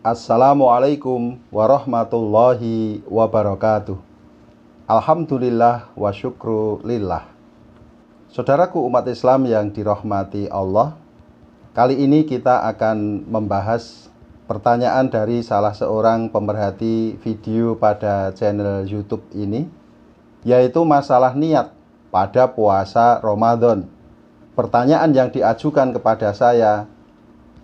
Assalamualaikum warahmatullahi wabarakatuh. Alhamdulillah wa syukru lillah. Saudaraku umat Islam yang dirahmati Allah, kali ini kita akan membahas pertanyaan dari salah seorang pemerhati video pada channel YouTube ini, yaitu masalah niat pada puasa Ramadan. Pertanyaan yang diajukan kepada saya,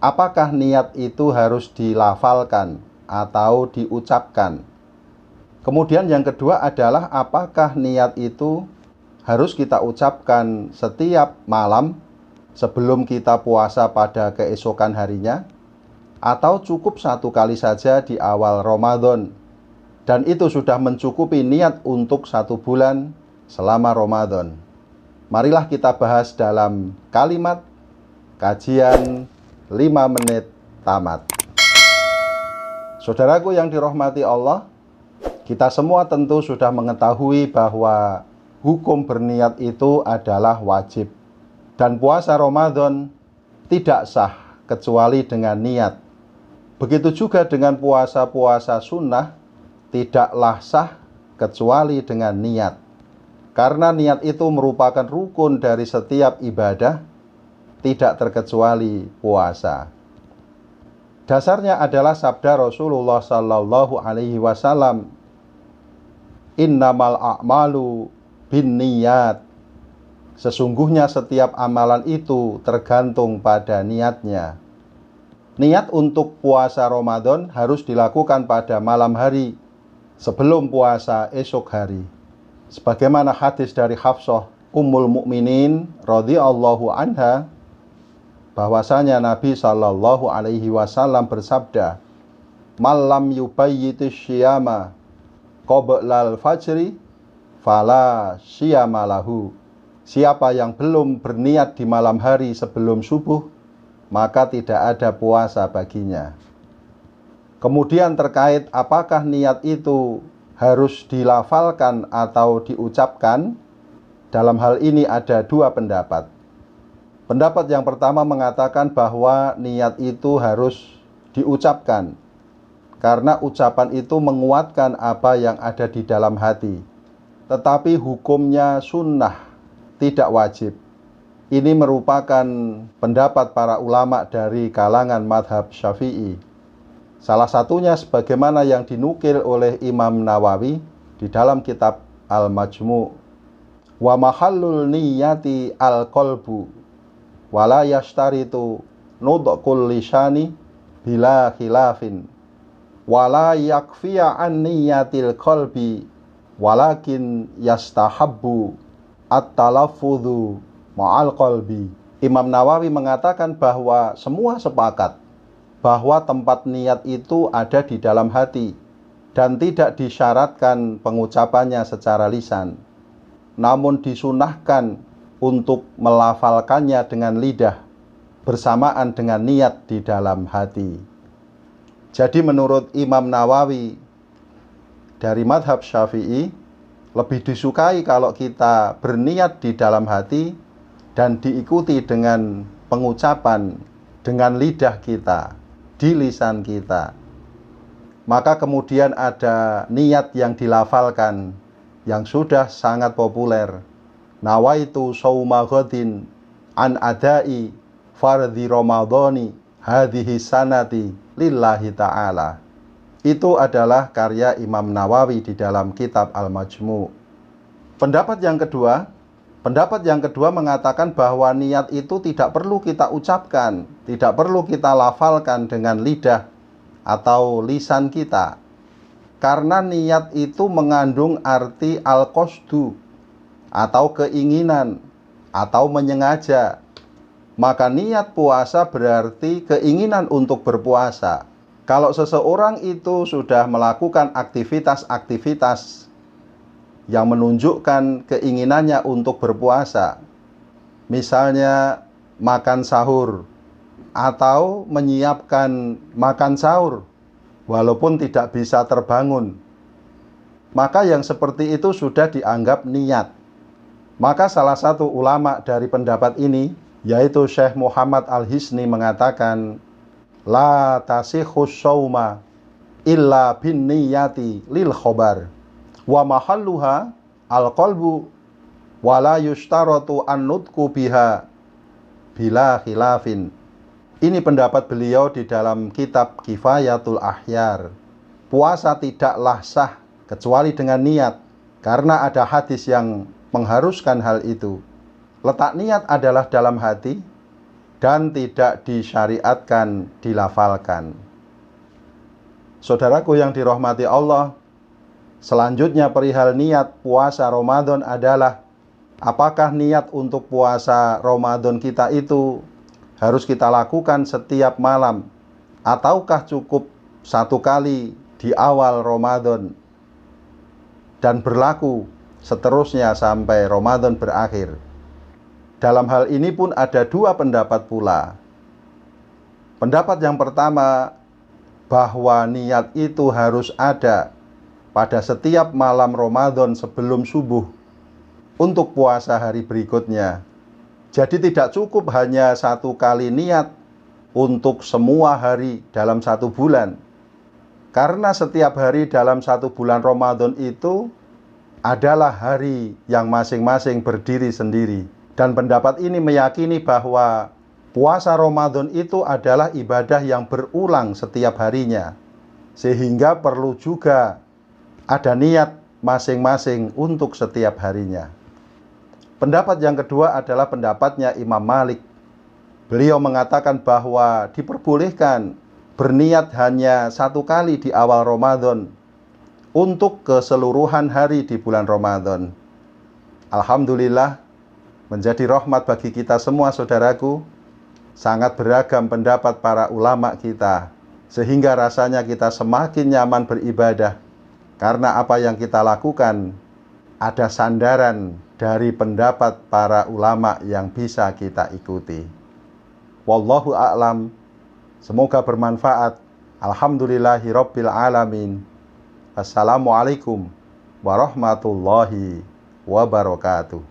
apakah niat itu harus dilafalkan atau diucapkan? Kemudian yang kedua adalah apakah niat itu harus kita ucapkan setiap malam sebelum kita puasa pada keesokan harinya, atau cukup satu kali saja di awal Ramadan, dan itu sudah mencukupi niat untuk 1 bulan selama Ramadan. Marilah kita bahas dalam kalimat kajian 5 menit tamat. Saudaraku yang dirahmati Allah, kita semua tentu sudah mengetahui bahwa hukum berniat itu adalah wajib, dan puasa Ramadan tidak sah kecuali dengan niat. Begitu juga dengan puasa-puasa sunnah tidaklah sah kecuali dengan niat, karena niat itu merupakan rukun dari setiap ibadah, tidak terkecuali puasa. Dasarnya adalah sabda Rasulullah Sallallahu Alaihi Wasallam, Innamal a'malu binniyat. Sesungguhnya setiap amalan itu tergantung pada niatnya. Niat untuk puasa Ramadan harus dilakukan pada malam hari sebelum puasa esok hari. Sebagaimana hadis dari Hafsah Ummul Mukminin radhiyallahu anha, bahwasanya Nabi Shallallahu Alaihi Wasallam bersabda, "Malam yubayyitis syiyama qoblal fajri, fala syiyama lahu." Siapa yang belum berniat di malam hari sebelum subuh, maka tidak ada puasa baginya. Kemudian terkait apakah niat itu harus dilafalkan atau diucapkan, dalam hal ini ada 2 pendapat. Pendapat yang pertama mengatakan bahwa niat itu harus diucapkan, karena ucapan itu menguatkan apa yang ada di dalam hati. Tetapi hukumnya sunnah, tidak wajib. Ini merupakan pendapat para ulama dari kalangan madhab Syafi'i. Salah satunya sebagaimana yang dinukil oleh Imam Nawawi di dalam kitab Al-Majmu'. Wa mahallul niyati al-qalbu wala yashtaritu nudqul lisani bila khilafin wala yakfiya an niyatil qalbi walakin yastahabbu at-talaffudhu ma'al qalbi. Imam Nawawi mengatakan bahwa semua sepakat bahwa tempat niat itu ada di dalam hati dan tidak disyaratkan pengucapannya secara lisan, namun disunahkan untuk melafalkannya dengan lidah bersamaan dengan niat di dalam hati. Jadi menurut Imam Nawawi dari madhab Syafi'i, lebih disukai kalau kita berniat di dalam hati dan diikuti dengan pengucapan dengan lidah kita, di lisan kita. Maka kemudian ada niat yang dilafalkan yang sudah sangat populer. Nawaitu shauma ghadin an adai fardhi ramadhani hadhihi sanati lillahi ta'ala. Itu adalah karya Imam Nawawi di dalam kitab Al-Majmu'. Pendapat yang kedua mengatakan bahwa niat itu tidak perlu kita ucapkan, tidak perlu kita lafalkan dengan lidah atau lisan kita, karena niat itu mengandung arti al-qasdu atau keinginan atau menyengaja. Maka niat puasa berarti keinginan untuk berpuasa. Kalau seseorang itu sudah melakukan aktivitas-aktivitas yang menunjukkan keinginannya untuk berpuasa, misalnya makan sahur atau menyiapkan makan sahur walaupun tidak bisa terbangun, maka yang seperti itu sudah dianggap niat. Maka salah satu ulama dari pendapat ini, yaitu Syekh Muhammad Al-Hisni, mengatakan la tasihhu shauma illa bin niyati lil khobar wa mahalluha al qalbu wa la yushtaratu an nutqu biha bila khilafin. Ini pendapat beliau di dalam kitab Kifayatul Ahyar. Puasa tidaklah sah kecuali dengan niat, karena ada hadis yang mengharuskan hal itu. Letak niat adalah dalam hati dan tidak disyariatkan dilafalkan. Saudaraku yang dirahmati Allah, selanjutnya perihal niat puasa Ramadan adalah, apakah niat untuk puasa Ramadan kita itu harus kita lakukan setiap malam, ataukah cukup satu kali di awal Ramadan dan berlaku seterusnya sampai Ramadan berakhir? Dalam hal ini pun ada dua pendapat pula. Pendapat yang pertama, bahwa niat itu harus ada pada setiap malam Ramadan sebelum subuh untuk puasa hari berikutnya. Jadi tidak cukup hanya satu kali niat untuk semua hari dalam satu bulan. Karena setiap hari dalam satu bulan Ramadan itu adalah hari yang masing-masing berdiri sendiri. Dan pendapat ini meyakini bahwa puasa Ramadan itu adalah ibadah yang berulang setiap harinya, sehingga perlu juga ada niat masing-masing untuk setiap harinya. Pendapat yang kedua adalah pendapatnya Imam Malik. Beliau mengatakan bahwa diperbolehkan berniat hanya satu kali di awal Ramadan untuk keseluruhan hari di bulan Ramadan. Alhamdulillah, menjadi rahmat bagi kita semua, saudaraku. Sangat beragam pendapat para ulama kita, sehingga rasanya kita semakin nyaman beribadah, karena apa yang kita lakukan ada sandaran dari pendapat para ulama yang bisa kita ikuti. Wallahu a'lam. Semoga bermanfaat. Alhamdulillahirabbil alamin. Assalamualaikum warahmatullahi wabarakatuh.